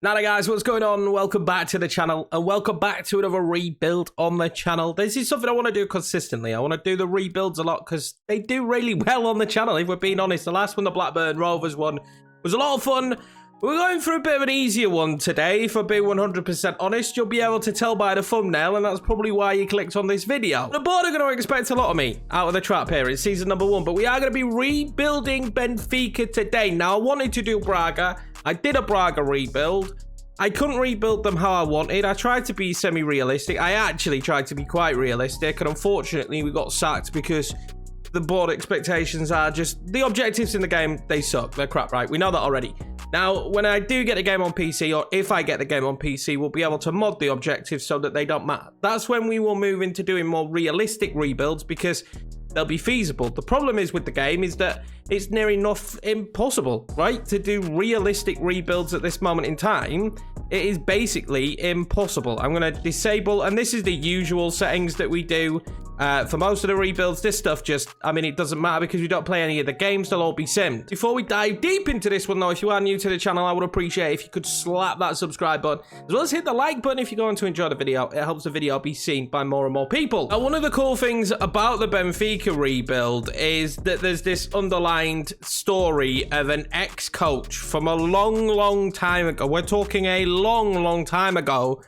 Now guys, what's going on? Welcome back to the channel and welcome back to another rebuild on the channel. This is something I want to do consistently. I want to do the rebuilds a lot because they do really well on the channel, if we're being honest. The last one, the Blackburn Rovers one, was a lot of fun. We're going for a bit of an easier one today, if I'm being 100% honest. You'll be able to tell by the thumbnail, and that's probably why you clicked on this video. The board are going to expect a lot of me out of the trap here. It's season number 1, but we are going to be rebuilding Benfica today. Now, I wanted to do Braga. I did a Braga rebuild. I couldn't rebuild them how I wanted. I tried to be semi-realistic. I actually tried to be quite realistic, and unfortunately, we got sacked because the board expectations are just... The objectives in the game, they suck. They're crap, right? We know that already. Now, when I do get the game on PC, or if I get the game on PC, we'll be able to mod the objectives so that they don't matter. That's when we will move into doing more realistic rebuilds because they'll be feasible. The problem is with the game is that it's near enough impossible, right? To do realistic rebuilds at this moment in time, it is basically impossible. I'm going to disable, and this is the usual settings that we do for most of the rebuilds. This stuff just, I mean, it doesn't matter because we don't play any of the games. They'll all be simmed. Before we dive deep into this one, though, if you are new to the channel, I would appreciate if you could slap that subscribe button, as well as hit the like button if you're going to enjoy the video. It helps the video be seen by more and more people. Now, one of the cool things about the Benfica rebuild is that there's this underlined story of an ex-coach from a long time ago. We're talking a long time ago,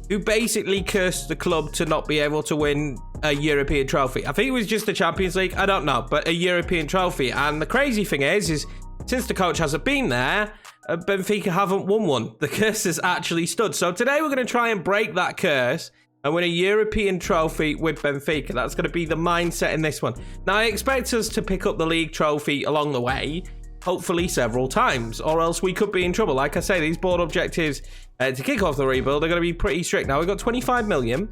who basically cursed the club to not be able to win a European trophy. I think it was just the Champions League. I don't know, but a European trophy. And the crazy thing is since the coach hasn't been there, Benfica haven't won one. The curse has actually stood. So today we're going to try and break that curse and win a European trophy with Benfica. That's going to be the mindset in this one. Now, I expect us to pick up the league trophy along the way, hopefully several times, or else we could be in trouble. Like I say, these board objectives to kick off the rebuild are going to be pretty strict. Now, we've got 25 million,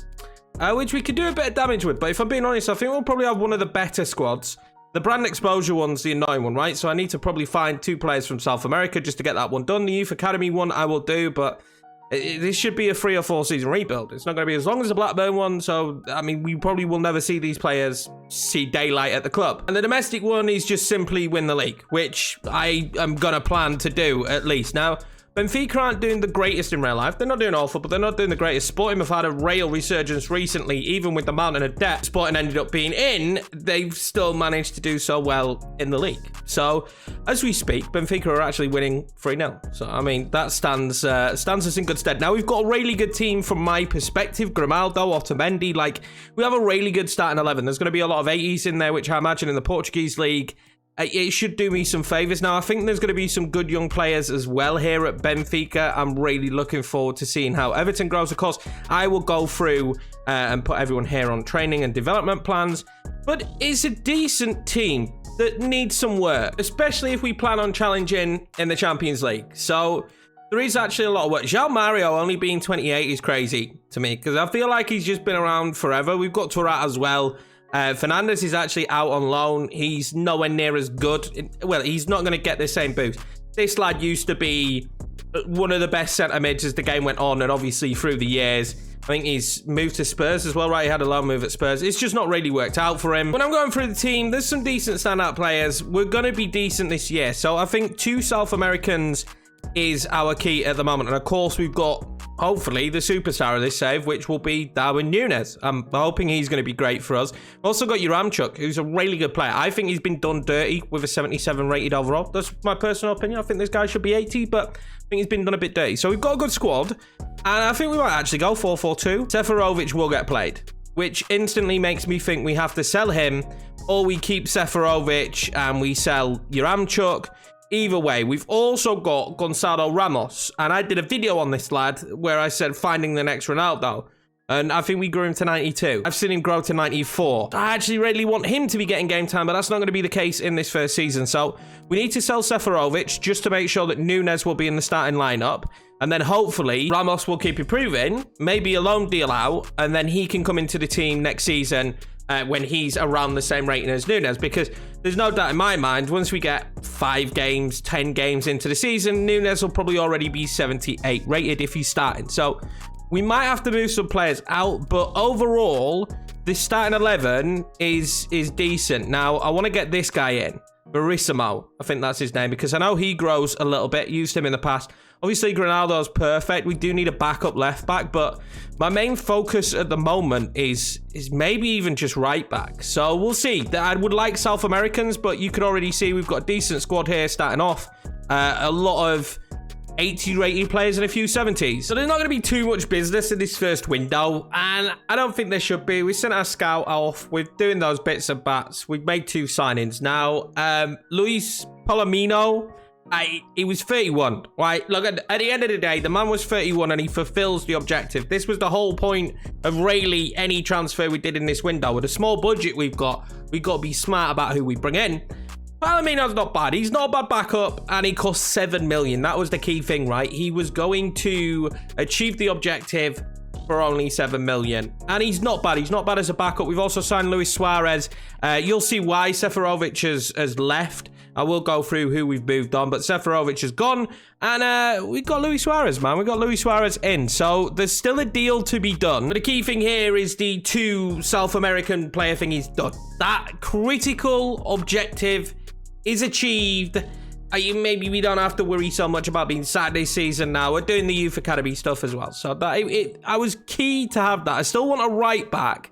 which we could do a bit of damage with, but if I'm being honest, I think we'll probably have one of the better squads. The brand exposure one's the annoying one, right? So I need to probably find 2 players from South America just to get that one done. The Youth Academy one I will do, but this should be a 3 or 4 season rebuild. It's not going to be as long as the Blackburn one, so, I mean, we probably will never see these players see daylight at the club. And the domestic one is just simply win the league, which I am going to plan to do, at least. Now, Benfica aren't doing the greatest in real life. They're not doing awful, but they're not doing the greatest. Sporting have had a real resurgence recently, even with the mountain of debt Sporting ended up being in. They've still managed to do so well in the league. So, as we speak, Benfica are actually winning 3-0. So, I mean, that stands us in good stead. Now, we've got a really good team from my perspective. Grimaldo, Otamendi, like, we have a really good starting 11. There's going to be a lot of 80s in there, which I imagine in the Portuguese league, it should do me some favors. Now, I think there's going to be some good young players as well here at Benfica. I'm really looking forward to seeing how Everton grows. Of course, I will go through and put everyone here on training and development plans. But it's a decent team that needs some work, especially if we plan on challenging in the Champions League. So there is actually a lot of work. João Mario only being 28 is crazy to me because I feel like he's just been around forever. We've got Turat as well. Fernandes is actually out on loan. He's nowhere near as good. Well, he's not going to get the same boost. This lad used to be one of the best centre mids as the game went on, and obviously through the years, I think he's moved to Spurs as well, right? He had a loan move at Spurs. It's just not really worked out for him. When I'm going through the team, there's some decent standout players. We're going to be decent this year. So I think 2 South Americans is our key at the moment. And of course, we've got, hopefully, the superstar of this save, which will be Darwin Núñez. I'm hoping he's going to be great for us. We've also got Yorkiemann, who's a really good player. I think he's been done dirty with a 77 rated overall. That's my personal opinion. I think this guy should be 80, but I think he's been done a bit dirty. So we've got a good squad, and I think we might actually go 4-4-2. Seferovic will get played, which instantly makes me think we have to sell him, or we keep Seferovic and we sell Yorkiemann. Either way, we've also got Gonzalo Ramos, and I did a video on this lad where I said finding the next Ronaldo, and I think we grew him to 92. I've seen him grow to 94. I actually really want him to be getting game time, but that's not going to be the case in this first season. So we need to sell Seferovic just to make sure that Núñez will be in the starting lineup, and then hopefully Ramos will keep improving, maybe a loan deal out, and then he can come into the team next season when he's around the same rating as Núñez, because there's no doubt in my mind, once we get 5 games, 10 games into the season, Núñez will probably already be 78 rated if he's starting. So we might have to move some players out, but overall, this starting 11 is decent. Now, I want to get this guy in. Verissimo, I think that's his name, because I know he grows a little bit. Used him in the past. Obviously, Ronaldo's perfect. We do need a backup left back, but my main focus at the moment is maybe even just right back. So we'll see. I would like South Americans, but you can already see we've got a decent squad here starting off. A lot of 80 rated players and a few 70s. So there's not going to be too much business in this first window, and I don't think there should be. We sent our scout off. We're doing those bits and bats. We've made 2 signings now. Luis Palomino, he was 31, right? Look, at the end of the day, the man was 31 and he fulfills the objective. This was the whole point of really any transfer we did in this window. With a small budget we've got to be smart about who we bring in. Palomino's not bad. He's not a bad backup, and he cost 7 million. That was the key thing, right? He was going to achieve the objective for only 7 million. And he's not bad. He's not bad as a backup. We've also signed Luis Suarez. You'll see why Seferovic has left. I will go through who we've moved on, but Seferovic has gone, and we've got Luis Suarez, man. We've got Luis Suarez in, so there's still a deal to be done. But the key thing here is the 2 South American player thing is done. That critical objective is achieved. Maybe we don't have to worry so much about being sad this season now. We're doing the Youth Academy stuff as well, so that I was key to have that. I still want a right back.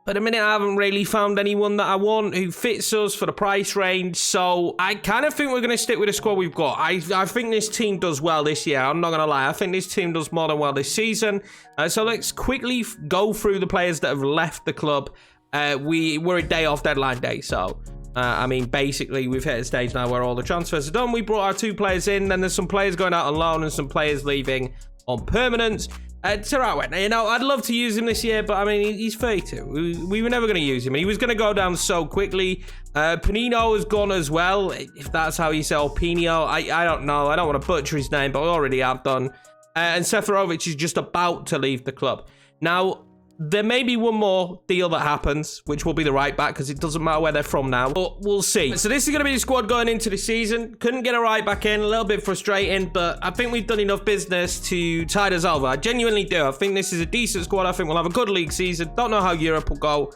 But at the minute, I haven't really found anyone that I want who fits us for the price range. So I kind of think we're going to stick with the squad we've got. I think this team does well this year. I'm not going to lie. I think this team does more than well this season. So let's quickly go through the players that have left the club. We're a day off deadline day. So, I mean, basically, we've hit a stage now where all the transfers are done. We brought our 2 players in. Then there's some players going out on loan and some players leaving on permanent. Tarawet, you know, I'd love to use him this year, but I mean, he's 32. We were never going to use him. He was going to go down so quickly. Pinino has gone as well, if that's how you say Pinio. I don't know. I don't want to butcher his name, but I already have done. And Seferovic is just about to leave the club. Now, there may be one more deal that happens, which will be the right back, because it doesn't matter where they're from now, but we'll see. So this is going to be the squad going into the season. Couldn't get a right back in, a little bit frustrating, but I think we've done enough business to tide us over. I genuinely do. I think this is a decent squad. I think we'll have a good league season. Don't know how Europe will go.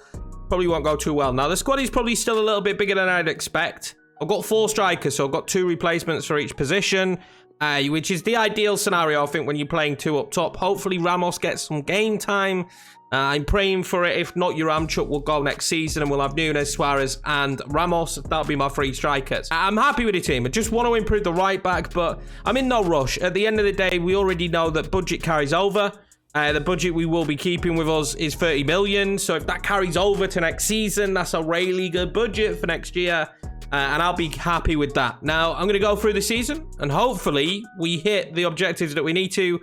Probably won't go too well. Now, the squad is probably still a little bit bigger than I'd expect. I've got 4 strikers, so I've got 2 replacements for each position, which is the ideal scenario, I think, when you're playing 2 up top. Hopefully, Ramos gets some game time. I'm praying for it. If not, Uramchuk will go next season and we'll have Nunes, Suarez and Ramos. That'll be my 3 strikers. I'm happy with the team. I just want to improve the right back, but I'm in no rush. At the end of the day, we already know that budget carries over. The budget we will be keeping with us is 30 million. So if that carries over to next season, that's a really good budget for next year. And I'll be happy with that. Now, I'm going to go through the season and hopefully we hit the objectives that we need to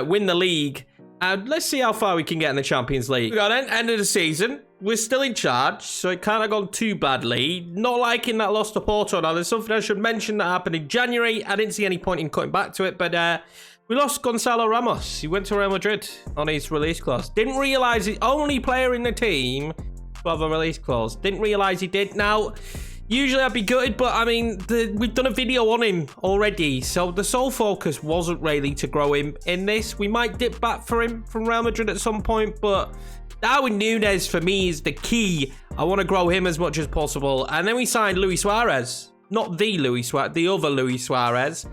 win the league. Let's see how far we can get in the Champions League. We got end of the season. We're still in charge, so it can't have gone too badly. Not liking that loss to Porto. Now, there's something I should mention that happened in January. I didn't see any point in cutting back to it, but we lost Gonzalo Ramos. He went to Real Madrid on his release clause. Didn't realize the only player in the team to have a release clause. Didn't realize he did. Now, usually I'd be gutted, but I mean, we've done a video on him already, so the sole focus wasn't really to grow him in this. We might dip back for him from Real Madrid at some point, but Darwin Nunes for me is the key. I want to grow him as much as possible. And then we signed Luis Suarez, not the Luis Suarez, the other Luis Suarez.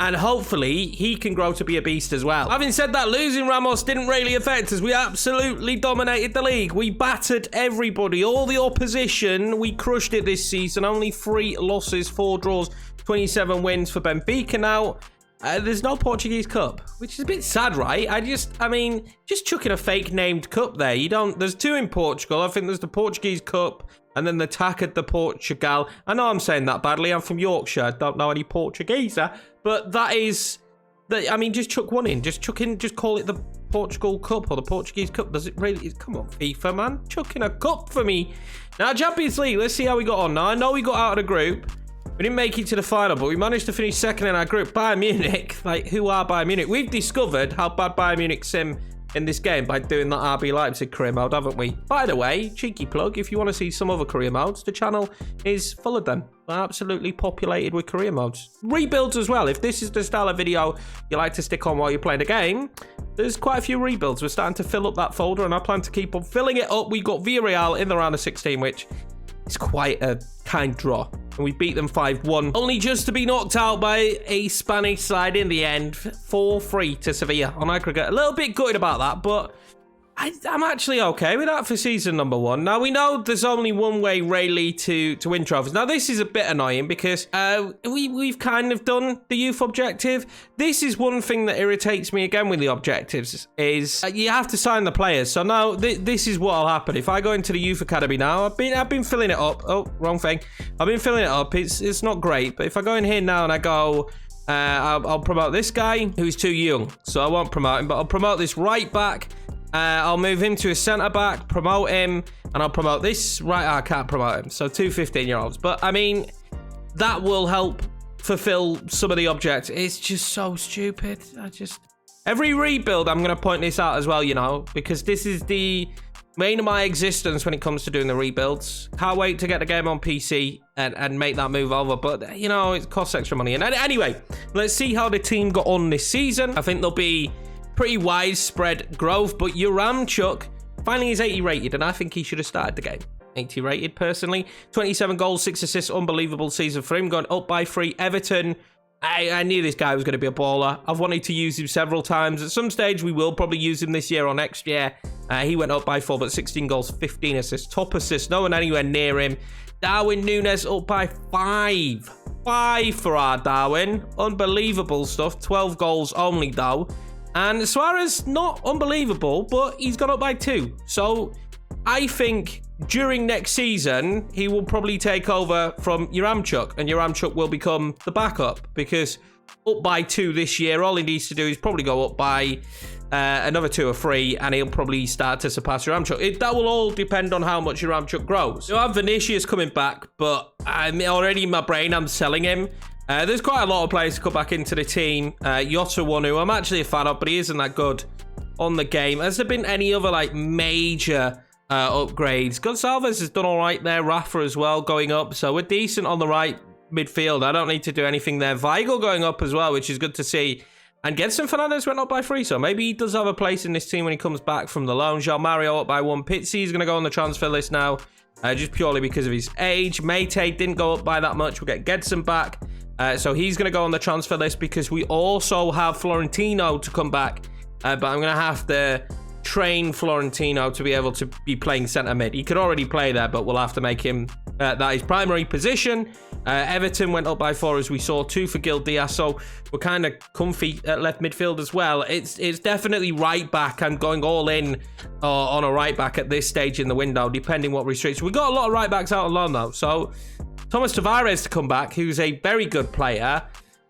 And hopefully he can grow to be a beast as well. Having said that, losing Ramos didn't really affect us. We absolutely dominated the league. We battered everybody, all the opposition. We crushed it this season. Only 3 losses, 4 draws, 27 wins for Benfica now. There's no Portuguese Cup, which is a bit sad, right? I mean, just chucking a fake named cup there. There's 2 in Portugal. I think there's the Portuguese Cup and then the Taça de Portugal. I know I'm saying that badly. I'm from Yorkshire. I don't know any Portuguese. But that is, I mean, just chuck one in. Just call it the Portugal Cup or the Portuguese Cup. Does it really? Come on, FIFA, man. Chuck in a cup for me. Now, Champions League, let's see how we got on. Now, I know we got out of the group. We didn't make it to the final, but we managed to finish 2nd in our group. Bayern Munich, like, who are Bayern Munich? We've discovered how bad Bayern Munich sim in this game by doing that RB Leipzig career mode, haven't we? By the way, cheeky plug, if you want to see some other career modes, the channel is full of them. They're absolutely populated with career modes. Rebuilds as well. If this is the style of video you like to stick on while you're playing a game, there's quite a few rebuilds. We're starting to fill up that folder, and I plan to keep on filling it up. We got Villarreal in the round of 16, which is quite a kind draw. and we beat them 5-1. Only just to be knocked out by a Spanish side in the end, 4-3 to Sevilla on aggregate. A little bit gutted about that, but I'm actually okay with that for season number 1. Now, we know there's only one way, really, to win trophies. Now, this is a bit annoying because we've kind of done the youth objective. This is one thing that irritates me again with the objectives is you have to sign the players. So now this is what'll happen. If I go into the youth academy now, I've been filling it up. Oh, wrong thing. I've been filling it up. It's not great. But if I go in here now and I go, I'll promote this guy who's too young. So I won't promote him, but I'll promote this right back. I'll move him to a centre-back, promote him, and I'll promote this. Right, I can't promote him. So 2 15-year-olds. But, I mean, that will help fulfill some of the objectives. It's just so stupid. Every rebuild, I'm going to point this out as well, you know, because this is the main of my existence when it comes to doing the rebuilds. Can't wait to get the game on PC and make that move over. But, you know, it costs extra money. And anyway, let's see how the team got on this season. I think there'll be pretty widespread growth, but Yaremchuk finally is 80 rated, and I think he should have started the game. 80 rated, personally. 27 goals, 6 assists, unbelievable season for him, going up by 3. Everton, I knew this guy was going to be a baller. I've wanted to use him several times. At some stage, we will probably use him this year or next year. He went up by 4, but 16 goals, 15 assists. Top assists, no one anywhere near him. Darwin Núñez up by 5. 5 for our Darwin. Unbelievable stuff. 12 goals only, though. And Suarez, not unbelievable, but he's gone up by 2. So I think during next season, he will probably take over from Yaremchuk, and Yaremchuk will become the backup, because up by 2 this year, all he needs to do is probably go up by another 2 or 3, and he'll probably start to surpass Yaremchuk. That will all depend on how much Yaremchuk grows. So I have Vinicius coming back, but I'm already in my brain, I'm selling him. There's quite a lot of players to come back into the team. Jota one who I'm actually a fan of, but he isn't that good on the game. Has there been any other like major upgrades? Gonçalves has done all right there. Rafa as well going up. So we're decent on the right midfield. I don't need to do anything there. Weigl going up as well, which is good to see. And Gedson Fernandes went up by 3, so maybe he does have a place in this team when he comes back from the loan. João Mario up by 1. Pizzi is going to go on the transfer list now, just purely because of his age. Meite didn't go up by that much. We'll get Gedson back. So he's going to go on the transfer list because we also have Florentino to come back. But I'm going to have to train Florentino to be able to be playing centre mid. He could already play there, but we'll have to make him that his primary position. Everton went up by 4, as we saw. 2 for Gil Diaz. So we're kind of comfy at left midfield as well. It's definitely right back. I'm going all in on a right back at this stage in the window, depending what restrictions. We've got a lot of right backs out on loan, though. So Thomas Tavares to come back, who's a very good player.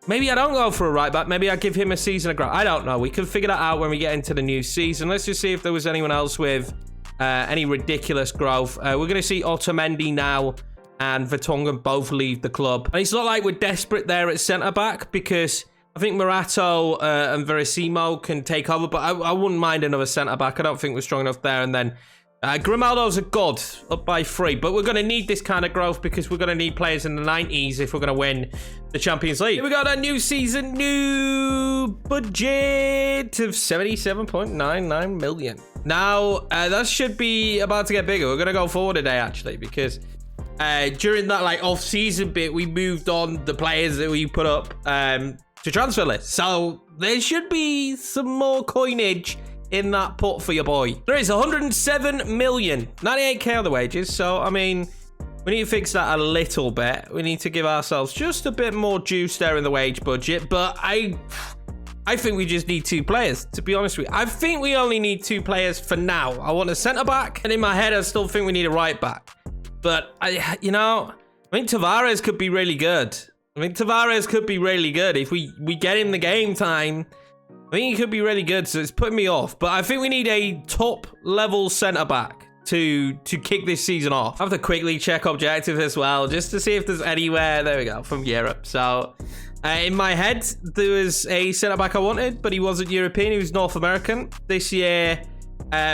Maybe I don't go for a right back. Maybe I give him a season of growth. I don't know. We can figure that out when we get into the new season. Let's just see if there was anyone else with any ridiculous growth. We're going to see Otamendi now and Vertonghen both leave the club. And it's not like we're desperate there at centre-back, because I think Morato and Verissimo can take over, but I wouldn't mind another centre-back. I don't think we're strong enough there. And then Grimaldo's a god, up by 3, but we're going to need this kind of growth because we're going to need players in the 90s if we're going to win the Champions League. Here we got a new season, new budget of 77.99 million. Now, that should be about to get bigger. We're going to go forward today, actually, because during that like off-season bit, we moved on the players that we put up to transfer lists. So there should be some more coinage in that pot for your boy. There is 107 million, 98k on the wages. So, I mean, we need to fix that a little bit. We need to give ourselves just a bit more juice there in the wage budget. But I think we just need 2 players, to be honest with you. I think we only need 2 players for now. I want a centre-back, and in my head, I still think we need a right-back. But, I think Tavares could be really good. If we get him the game time, I think he could be really good, so it's putting me off. But I think we need a top-level centre-back to kick this season off. I have to quickly check objectives as well, just to see if there's anywhere. There we go, from Europe. So, in my head, there was a centre-back I wanted, but he wasn't European. He was North American. This year,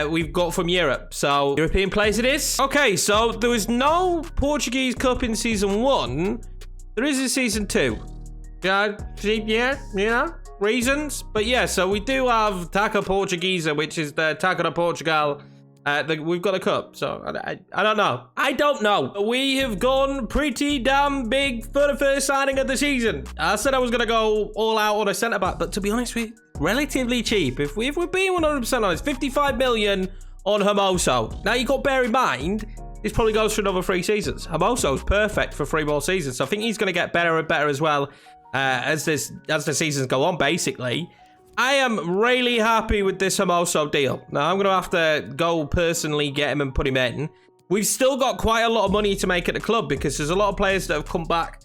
we've got from Europe. So, European players it is. Okay, so there was no Portuguese Cup in Season 1. There is in Season 2. Yeah, reasons. But yeah, so we do have Taça Portuguesa, which is the Taça de Portugal We've got a cup, so I don't know. I don't know. We have gone pretty damn big for the first signing of the season. I said I was going to go all out on a centre-back, but to be honest with you, relatively cheap. If we're being 100% honest, 55 million on Hermoso. Now, you've got to bear in mind, this probably goes for another 3 seasons. Hermoso's perfect for 3 more seasons, so I think he's going to get better and better as well as the seasons go on, basically. I am really happy with this Hermoso deal. Now, I'm going to have to go personally get him and put him in. We've still got quite a lot of money to make at the club because there's a lot of players that have come back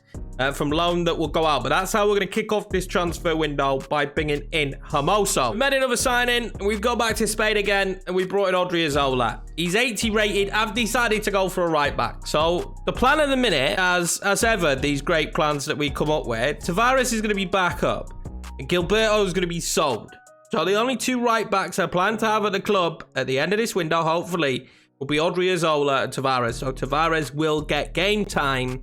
from loan that will go out. But that's how we're going to kick off this transfer window, by bringing in Hermoso. We made another signing. We've gone back to Spain again, and we brought in Odriozola. He's 80 rated. I've decided to go for a right back. So the plan at the minute, as ever, these great plans that we come up with, Tavares is going to be back up. And Gilberto is going to be sold. So the only 2 right backs I plan to have at the club at the end of this window, hopefully, will be Odriozola and Tavares. So Tavares will get game time.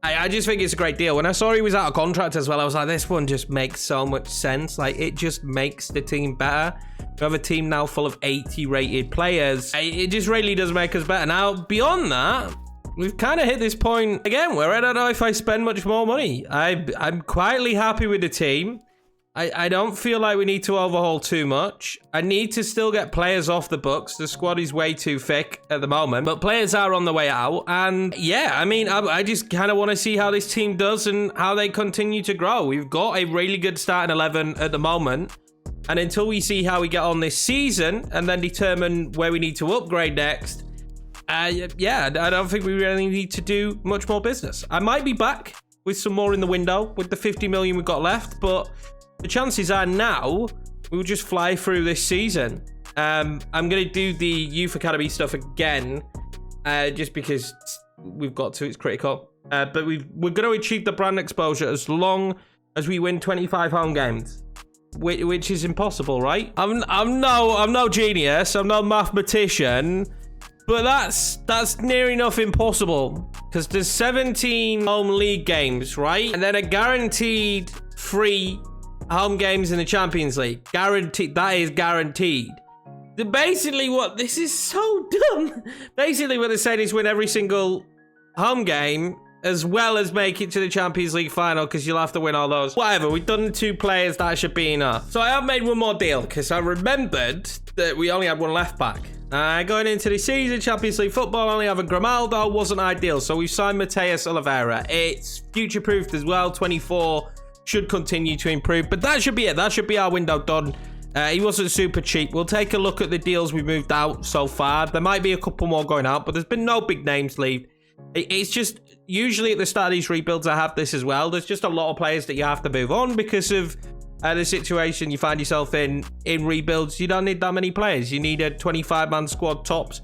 I just think it's a great deal. When I saw he was out of contract as well, I was like, this one just makes so much sense. Like, it just makes the team better. We have a team now full of 80 rated players. It just really does make us better. Now, beyond that, we've kind of hit this point again where I don't know if I spend much more money. I'm quietly happy with the team. I don't feel like we need to overhaul too much. I need to still get players off the books. The squad is way too thick at the moment, but players are on the way out. And yeah, I mean, I just kind of want to see how this team does and how they continue to grow. We've got a really good starting 11 at the moment. And until we see how we get on this season and then determine where we need to upgrade next, yeah, I don't think we really need to do much more business. I might be back with some more in the window with the 50 million we've got left, but the chances are now we'll just fly through this season. I'm going to do the Youth Academy stuff again, just because we've got to. It's critical. But we're going to achieve the brand exposure as long as we win 25 home games, which is impossible, right? I'm no genius. I'm no mathematician, but that's near enough impossible because there's 17 home league games, right? And then a guaranteed 3 home games in the Champions League. Guaranteed. That is guaranteed. Basically, this is so dumb. Basically, what they're saying is win every single home game as well as make it to the Champions League final because you'll have to win all those. Whatever, we've done 2 players. That should be enough. So I have made one more deal because I remembered that we only had 1 left back. Going into the season, Champions League football, only having Grimaldo wasn't ideal. So we've signed Mateus Oliveira. It's future-proofed as well. 24. Should continue to improve, but that should be it. That should be our window done. He wasn't super cheap. We'll take a look at the deals we've moved out so far. There might be a couple more going out, but there's been no big names leave. It's just usually at the start of these rebuilds, I have this as well. There's just a lot of players that you have to move on because of the situation you find yourself in rebuilds. You don't need that many players. You need a 25-man squad tops.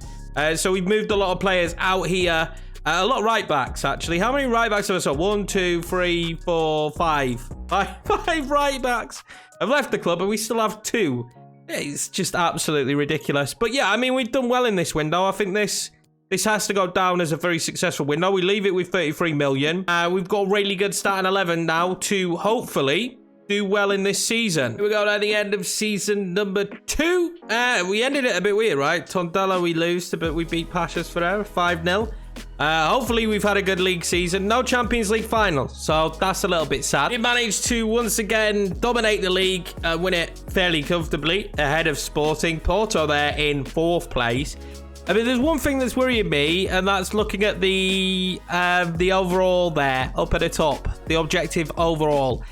So we've moved a lot of players out here. A lot of right backs, actually. How many right backs have I saw? 1, 2, 3, 4, 5. 5 right backs. I've left the club, and we still have 2. It's just absolutely ridiculous. But yeah, I mean, we've done well in this window. I think this has to go down as a very successful window. We leave it with 33 million. We've got a really good starting 11 now to hopefully do well in this season. Here we go at the end of season number 2. We ended it a bit weird, right? Tondela we lose to, but we beat Pashas Ferreira 5-0. Hopefully we've had a good league season. No Champions League final, so that's a little bit sad. We managed to once again dominate the league, win it fairly comfortably ahead of Sporting. Porto there in 4th place. I mean, there's one thing that's worrying me, and that's looking at the overall there up at the top, the objective overall.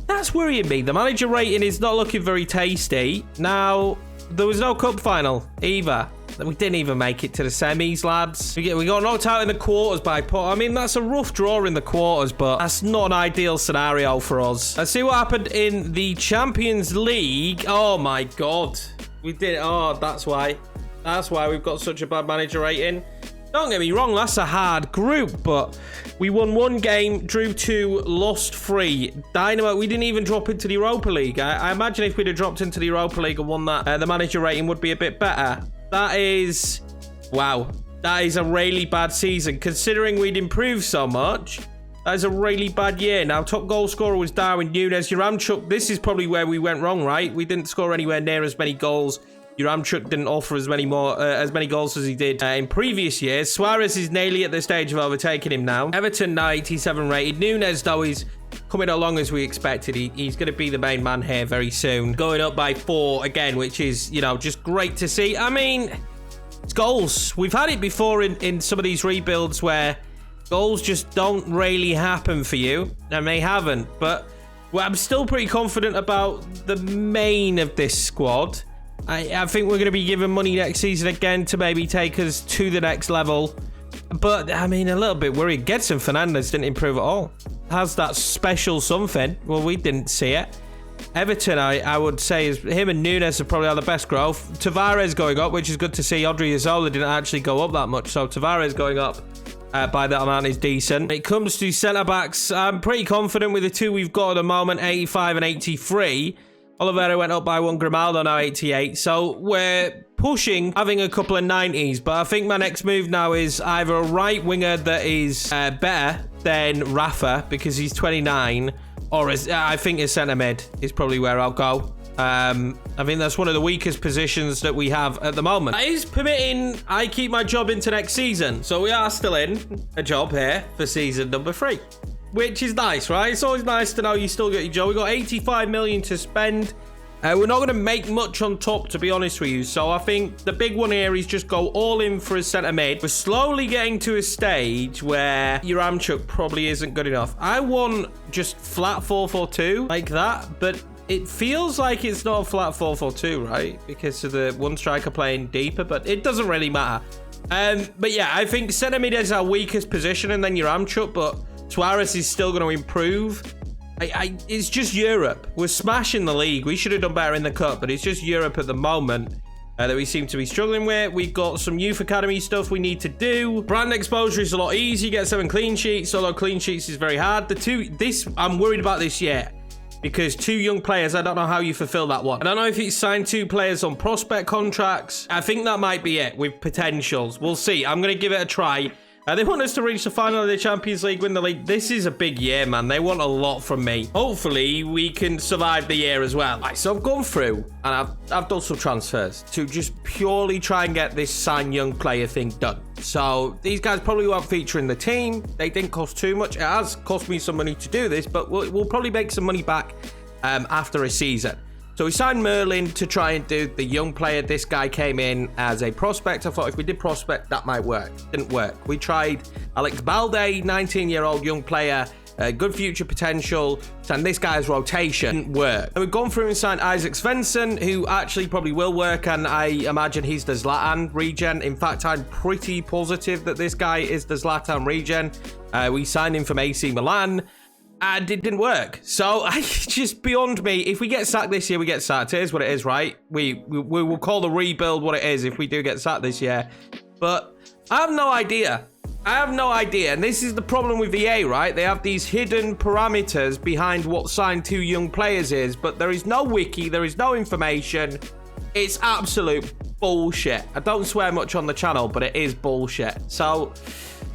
That's worrying me. The manager rating is not looking very tasty. Now, there was no cup final either. We didn't even make it to the semis, lads. We got knocked out in the quarters by Porto. I mean, that's a rough draw in the quarters, but that's not an ideal scenario for us. Let's see what happened in the Champions League. Oh, my God. We did. Oh, that's why. That's why we've got such a bad manager rating. Don't get me wrong, that's a hard group, but we won 1 game, drew 2, lost 3. Dynamo, we didn't even drop into the Europa League. I imagine if we'd have dropped into the Europa League and won that, the manager rating would be a bit better. That is, wow, that is a really bad season. Considering we'd improved so much, that is a really bad year. Now, top goal scorer was Darwin Núñez. Yaramchuk, this is probably where we went wrong, right? We didn't score anywhere near as many goals Yaremchuk didn't offer as many goals as he did in previous years. Suarez is nearly at the stage of overtaking him now. Everton now 87 rated. Nunes, though, is coming along as we expected. He's going to be the main man here very soon. Going up by 4 again, which is, you know, just great to see. I mean, it's goals. We've had it before in some of these rebuilds where goals just don't really happen for you, and they haven't. But well, I'm still pretty confident about the main of this squad. I think we're going to be given money next season again to maybe take us to the next level. But, I mean, a little bit worried. Gedson Fernandes didn't improve at all. Has that special something. Well, we didn't see it. Everton, I would say, is him and Nunes are probably the best growth. Tavares going up, which is good to see. Odriozola didn't actually go up that much. So, Tavares going up by that amount is decent. When it comes to centre-backs, I'm pretty confident with the two we've got at the moment, 85 and 83. Oliveira went up by 1, Grimaldo now 88. So we're pushing, having a couple of 90s. But I think my next move now is either a right winger that is better than Rafa because he's 29, or I think a centre mid is probably where I'll go. I think that's one of the weakest positions that we have at the moment. That is permitting I keep my job into next season. So we are still in a job here for season number 3. Which is nice, right? It's always nice to know you still get your job. We've got 85 million to spend. We're not going to make much on top, to be honest with you. So I think the big one here is just go all in for a centre mid. We're slowly getting to a stage where Yaremchuk probably isn't good enough. I want just flat 4-4-2 like that, but it feels like it's not a flat 4-4-2, right? Because of the one striker playing deeper, but it doesn't really matter. But yeah, I think centre mid is our weakest position, and then Yaremchuk, but Suarez is still going to improve. It's just Europe. We're smashing the league. We should have done better in the cup, but it's just Europe at the moment that we seem to be struggling with. We've got some youth academy stuff we need to do. Brand exposure is a lot easier. Get 7 clean sheets, although clean sheets is very hard. I'm worried about this year because 2 young players, I don't know how you fulfill that one. I don't know if it's signed 2 players on prospect contracts. I think that might be it with potentials. We'll see. I'm going to give it a try. They want us to reach the final of the Champions League, win the league. This is a big year, man. They want a lot from me. Hopefully, we can survive the year as well. Right, so I've gone through, and I've done some transfers to just purely try and get this sign young player thing done. So these guys probably won't feature in the team. They didn't cost too much. It has cost me some money to do this, but we'll probably make some money back after a season. So we signed Merlin to try and do the young player. This guy came in as a prospect. I thought if we did prospect, that might work. Didn't work. We tried Alex Balde, 19-year-old young player, good future potential, and this guy's rotation didn't work. And we've gone through and signed Isaac Svensson, who actually probably will work, and I imagine he's the Zlatan regen. In fact, I'm pretty positive that this guy is the Zlatan regen. We signed him from AC Milan. And it didn't work. So it's just beyond me. If we get sacked this year, we get sacked. It is what it is, right? We will call the rebuild what it is if we do get sacked this year. But I have no idea. And this is the problem with EA, right? They have these hidden parameters behind what signed 2 young players is. But there is no wiki. There is no information. It's absolute bullshit. I don't swear much on the channel, but it is bullshit. So...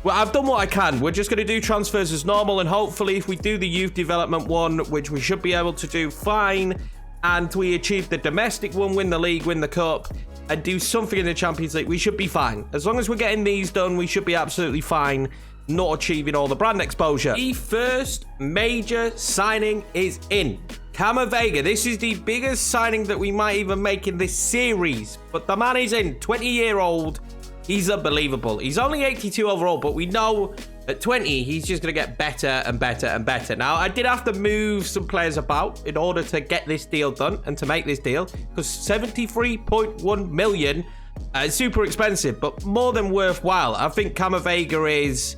well, I've done what I can. We're just going to do transfers as normal, and hopefully if we do the youth development one, which we should be able to do fine, and we achieve the domestic one, win the league, win the cup, and do something in the Champions League, we should be fine. As long as we're getting these done, we should be absolutely fine, not achieving all the brand exposure. The first major signing is in. Camavinga. This is the biggest signing that we might even make in this series, but the man is in, 20-year-old. He's unbelievable. He's only 82 overall, but we know at 20, he's just going to get better and better and better. Now, I did have to move some players about in order to get this deal done and to make this deal, because 73.1 million is super expensive, but more than worthwhile. I think Camavinga is...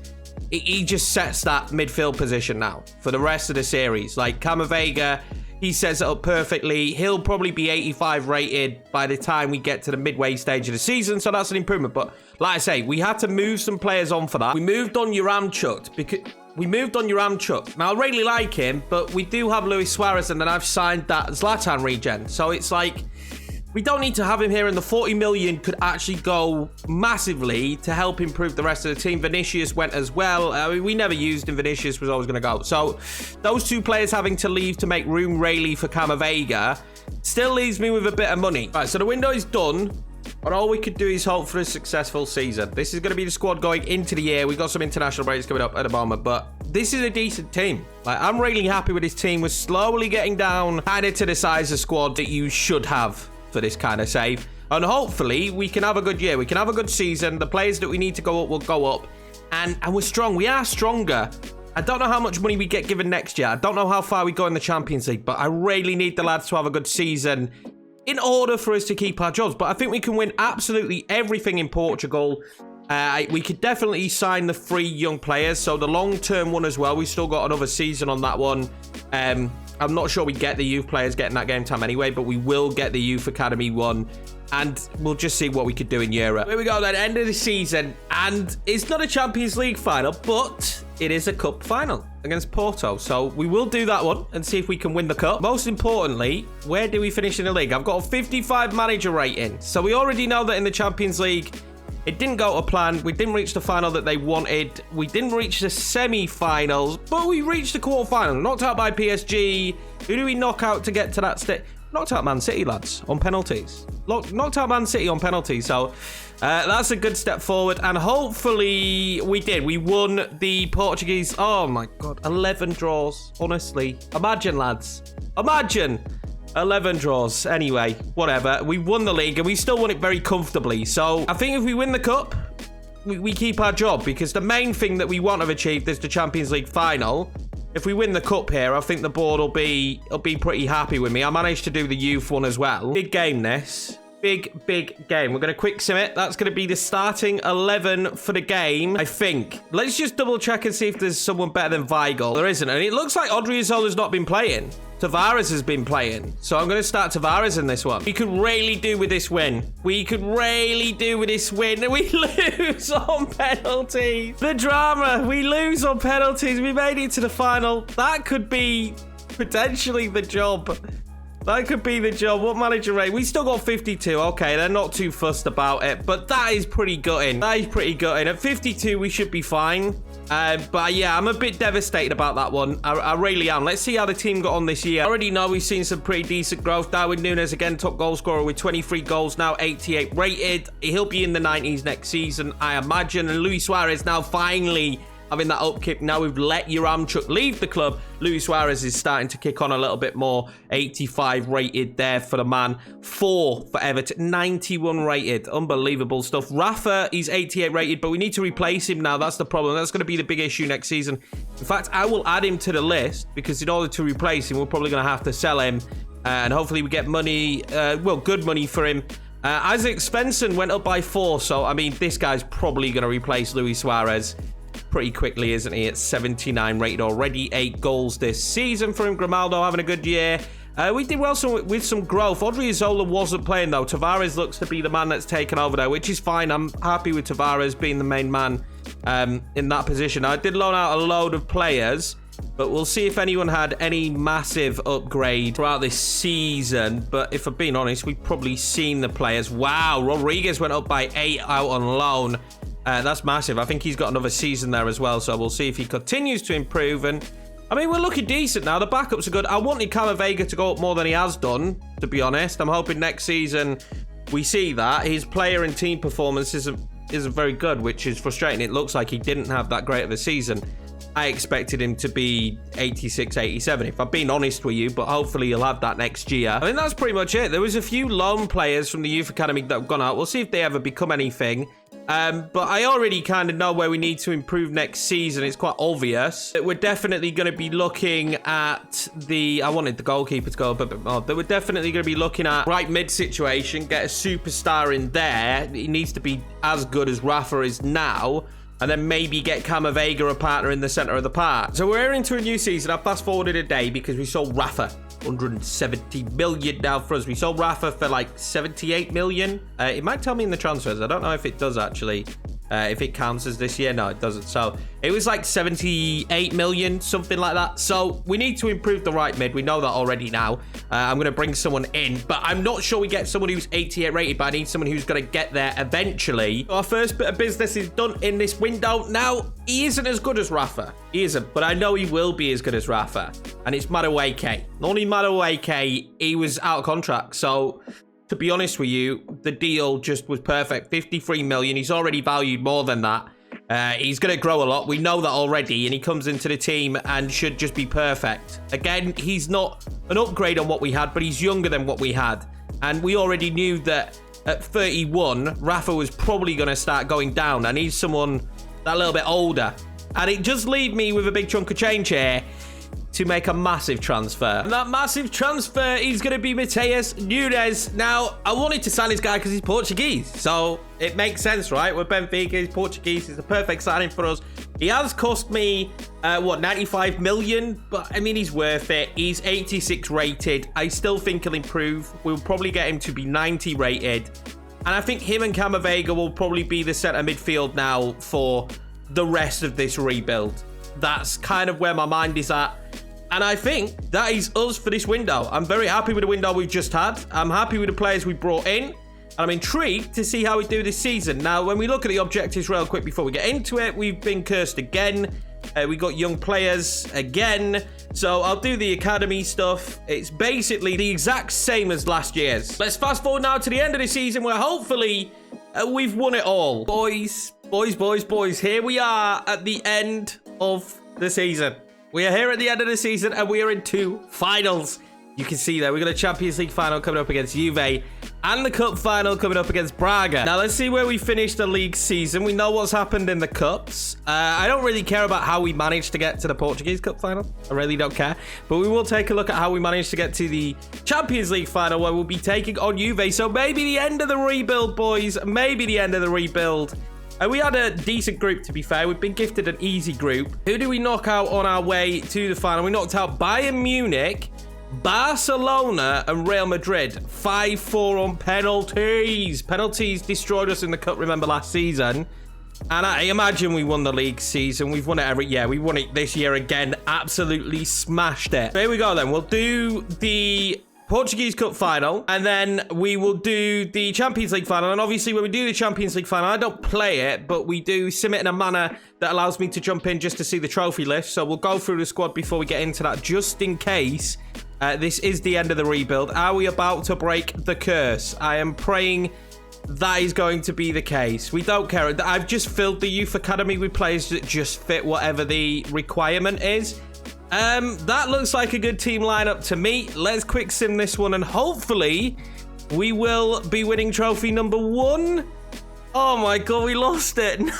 he just sets that midfield position now for the rest of the series. Like, Camavinga... he sets it up perfectly. He'll probably be 85 rated by the time we get to the midway stage of the season, so that's an improvement. But like I say, we had to move some players on for that. We moved on Yaremchuk because Now, I really like him, but we do have Luis Suarez, and then I've signed that Zlatan regen. So it's like, we don't need to have him here, and the 40 million could actually go massively to help improve the rest of the team. Vinicius went as well. I mean, we never used him. Vinicius was always going to go. So those two players having to leave to make room really for Camavinga still leaves me with a bit of money. Right, so the window is done. And all we could do is hope for a successful season. This is going to be the squad going into the year. We've got some international breaks coming up at the moment, but this is a decent team. Like, I'm really happy with this team. We're slowly getting down kind of to the size of squad that you should have for this kind of save. And hopefully we can have a good year. We can have a good season. The players that we need to go up will go up. And we're strong. We are stronger. I don't know how much money we get given next year. I don't know how far we go in the Champions League, but I really need the lads to have a good season in order for us to keep our jobs. But I think we can win absolutely everything in Portugal. We could definitely sign the 3 young players. So the long-term one as well. We still got another season on that one. I'm not sure we get the youth players getting that game time anyway, but we will get the youth academy one. And we'll just see what we could do in Europe. Here we go then, end of the season. And it's not a Champions League final, but it is a cup final against Porto. So we will do that one and see if we can win the cup. Most importantly, where do we finish in the league? I've got a 55 manager rating. So we already know that in the Champions League, it didn't go to plan. We didn't reach the final that they wanted. We didn't reach the semi-finals, but we reached the quarter-final. Knocked out by PSG. Who do we knock out to get to that stage? Knocked out Man City, lads, on penalties. Knocked out Man City on penalties. So that's a good step forward. And hopefully we did. We won the Portuguese. Oh, my God. 11 draws. Honestly. Imagine, lads. Imagine. 11 draws. Anyway, whatever. We won the league and we still won it very comfortably. So I think if we win the cup, we keep our job. Because the main thing that we want to have achieved is the Champions League final. If we win the cup here, I think the board will be pretty happy with me. I managed to do the youth one as well. Big game, this. Big game. We're going to quick sim it. That's going to be the starting 11 for the game, I think. Let's just double check and see if there's someone better than Weigl. There isn't. And it looks like Odriozola's not been playing. Tavares has been playing. So I'm going to start Tavares in this one. We could really do with this win. We could really do with this win. We lose on penalties. The drama. We lose on penalties. We made it to the final. That could be potentially the job. That could be the job. What manager rate? We still got 52. Okay, they're not too fussed about it. But that is pretty gutting. That is pretty gutting. At 52, we should be fine. But yeah, I'm a bit devastated about that one. I really am. Let's see how the team got on this year. I already know we've seen some pretty decent growth. Darwin Núñez, again, top goal scorer with 23 goals now, 88 rated. He'll be in the 90s next season, I imagine. And Luis Suarez now finally having that upkick. Now we've let Yaremchuk leave the club. Luis Suarez is starting to kick on a little bit more. 85 rated there for the man. 4 for Everton. 91 rated. Unbelievable stuff. Rafa, he's 88 rated, but we need to replace him now. That's the problem. That's going to be the big issue next season. In fact, I will add him to the list because in order to replace him, we're probably going to have to sell him. And hopefully we get money, well, good money for him. Isaac Svensson went up by 4. So, I mean, this guy's probably going to replace Luis Suarez pretty quickly, isn't he? At 79 rated already. 8 goals this season for him. Grimaldo having a good year. We did well with some growth. Odriozola wasn't playing, though. Tavares looks to be the man that's taken over there, which is fine. I'm happy with Tavares being the main man in that position. I did loan out a load of players, but we'll see if anyone had any massive upgrade throughout this season. But if I'm being honest, we've probably seen the players. Wow, Rodriguez went up by 8 out on loan. That's massive. I think he's got another season there as well, so we'll see if he continues to improve. And I mean, we're looking decent now. The backups are good. I wanted Camavinga to go up more than he has done, to be honest. I'm hoping next season we see that. His player and team performance isn't very good, which is frustrating. It looks like he didn't have that great of a season. I expected him to be 86, 87, if I'm being honest with you, but hopefully he'll have that next year. I think that's pretty much it. There was a few loan players from the youth academy that have gone out. We'll see if they ever become anything. But I already kind of know where we need to improve next season. It's quite obvious. We're definitely going to be looking at I wanted the goalkeeper to go a bit more. But we're definitely going to be looking at right mid situation. Get a superstar in there. He needs to be as good as Rafa is now. And then maybe get Camavinga a partner in the centre of the park. So we're into a new season. I fast forwarded a day because we sold Rafa. 170 million now for us. We sold Rafa for like 78 million. It might tell me in the transfers. I don't know if it does actually. If it counts as this year, no, it doesn't. So it was like 78 million, something like that. So we need to improve the right mid. We know that already now. I'm going to bring someone in, but I'm not sure we get someone who's 88 rated, but I need someone who's going to get there eventually. Our first bit of business is done in this window. Now, he isn't as good as Rafa. He isn't, but I know he will be as good as Rafa. And it's Madueke. Only Madueke, he was out of contract. So to be honest with you, the deal just was perfect. 53 million. He's already valued more than that. He's going to grow a lot. We know that already. And he comes into the team and should just be perfect. Again, he's not an upgrade on what we had, but he's younger than what we had. And we already knew that at 31, Rafa was probably going to start going down. I need someone that a little bit older. And it just leaves me with a big chunk of change here to make a massive transfer. And that massive transfer is going to be Mateus Nunes. Now, I wanted to sign this guy because he's Portuguese. So it makes sense, right? We're Benfica, he's Portuguese. It's a perfect signing for us. He has cost me, 95 million? But, I mean, he's worth it. He's 86 rated. I still think he'll improve. We'll probably get him to be 90 rated. And I think him and Camavinga will probably be the centre midfield now for the rest of this rebuild. That's kind of where my mind is at. And I think that is us for this window. I'm very happy with the window we've just had. I'm happy with the players we brought in. And I'm intrigued to see how we do this season. Now, when we look at the objectives real quick before we get into it, we've been cursed again. We got young players again. So I'll do the academy stuff. It's basically the exact same as last year's. Let's fast forward now to the end of the season where hopefully we've won it all. Boys, here we are at the end of the season. We are here at the end of the season and we are in 2 finals. You can see there, we've got a Champions League final coming up against Juve and the Cup final coming up against Braga. Now, let's see where we finished the league season. We know what's happened in the Cups. I don't really care about how we managed to get to the Portuguese Cup final. I really don't care. But we will take a look at how we managed to get to the Champions League final where we'll be taking on Juve. So maybe the end of the rebuild, boys. Maybe the end of the rebuild. We had a decent group, to be fair. We've been gifted an easy group. Who do we knock out on our way to the final? We knocked out Bayern Munich, Barcelona, and Real Madrid. 5-4 on penalties. Penalties destroyed us in the cup, remember, last season. And I imagine we won the league season. We've won it every year. We won it this year again. Absolutely smashed it. So here we go then. We'll do the Portuguese Cup final, and then we will do the Champions League final. And obviously, when we do the Champions League final, I don't play it, but we do sim it in a manner that allows me to jump in just to see the trophy list. So we'll go through the squad before we get into that, just in case this is the end of the rebuild. Are we about to break the curse? I am praying that is going to be the case. We don't care. I've just filled the youth academy with players that just fit whatever the requirement is. That looks like a good team lineup to me. Let's quick sim this one and hopefully we will be winning trophy number 1. Oh my god, we lost it. No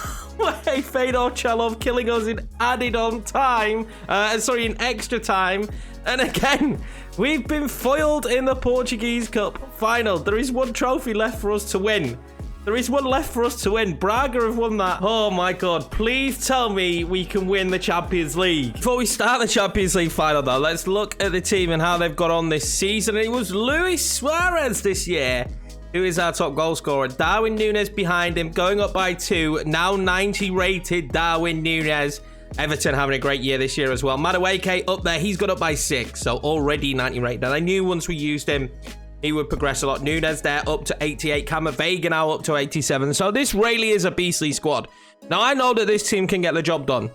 way. Fedor Chalov killing us in added on time. In extra time. And again, we've been foiled in the Portuguese Cup final. There is 1 trophy left for us to win. There is 1 left for us to win. Braga have won that. Oh my god. Please tell me we can win the Champions League. Before we start the Champions League final though, let's look at the team and how they've got on this season. It was Luis Suarez this year who is our top goal scorer. Darwin Núñez behind him, going up by 2. Now 90 rated Darwin Núñez. Everton having a great year this year as well. Madueke up there. He's got up by 6. So already 90 rated. And I knew once we used him, he would progress a lot. Núñez there up to 88. Camavinga now up to 87. So this really is a beastly squad. Now, I know that this team can get the job done.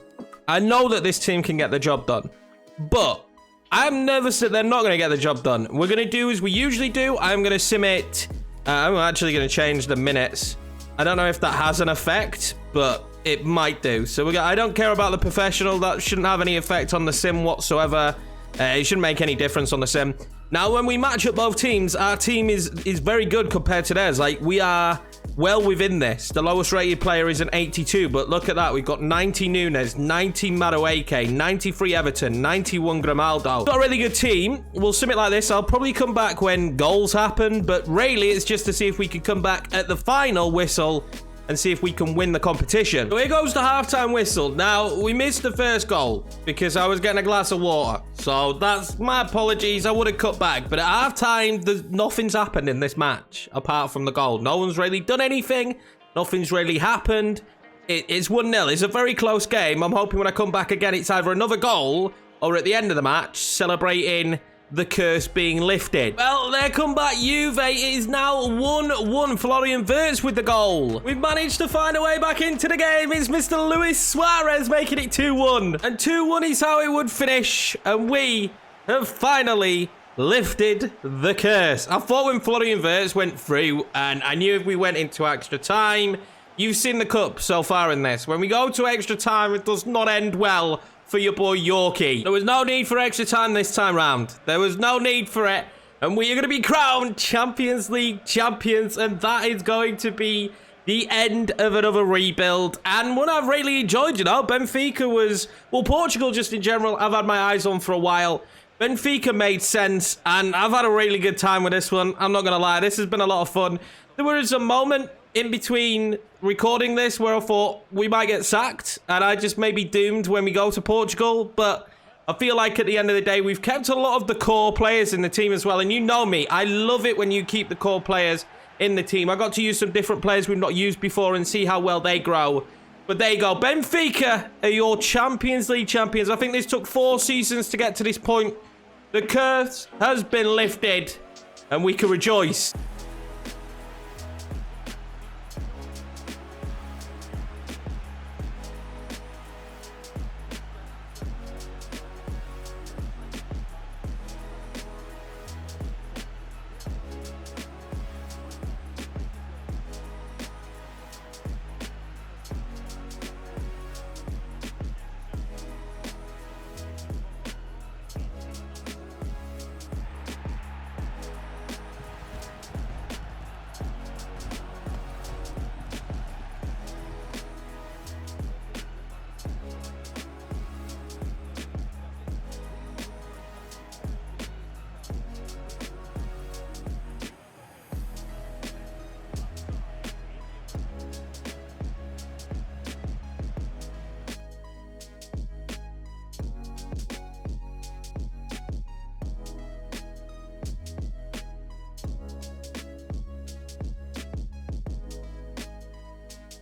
But I'm nervous that they're not going to get the job done. We're going to do as we usually do. I'm going to sim it. I'm actually going to change the minutes. I don't know if that has an effect, but it might do. So I don't care about the professional. That shouldn't have any effect on the sim whatsoever. It shouldn't make any difference on the sim. Now, when we match up both teams, our team is very good compared to theirs. Like, we are well within this. The lowest rated player is an 82, but look at that. We've got 90 Núñez, 90 Madueke, 93 Everton, 91 Grimaldo. Got a really good team. We'll sim it like this. I'll probably come back when goals happen, but really it's just to see if we can come back at the final whistle and see if we can win the competition. So here goes the halftime whistle. Now, we missed the first goal because I was getting a glass of water. So that's my apologies. I would have cut back. But at halftime, nothing's happened in this match apart from the goal. No one's really done anything. Nothing's really happened. It's 1-0. It's a very close game. I'm hoping when I come back again, it's either another goal or at the end of the match, celebrating the curse being lifted. Well, there come back Juve. It is now 1-1. Florian Wirtz with the goal. We've managed to find a way back into the game. It's Mr. Luis Suarez making it 2-1. And 2-1 is how it would finish. And we have finally lifted the curse. I thought when Florian Wirtz went through, and I knew if we went into extra time, you've seen the cup so far in this. When we go to extra time, it does not end well for your boy Yorkie. There was no need for extra time this time round. There was no need for it. And we are going to be crowned Champions League champions. And that is going to be the end of another rebuild. And one I've really enjoyed, you know. Benfica was... Well, Portugal just in general, I've had my eyes on for a while. Benfica made sense. And I've had a really good time with this one. I'm not going to lie. This has been a lot of fun. There was a moment in between recording this where I thought we might get sacked and I just may be doomed when we go to Portugal, but I feel like at the end of the day we've kept a lot of the core players in the team as well. And you know me, I love it when you keep the core players in the team. I got to use some different players we've not used before and see how well they grow. But there you go, Benfica are your Champions League champions. I think this took 4 seasons to get to this point. The curse has been lifted and we can rejoice.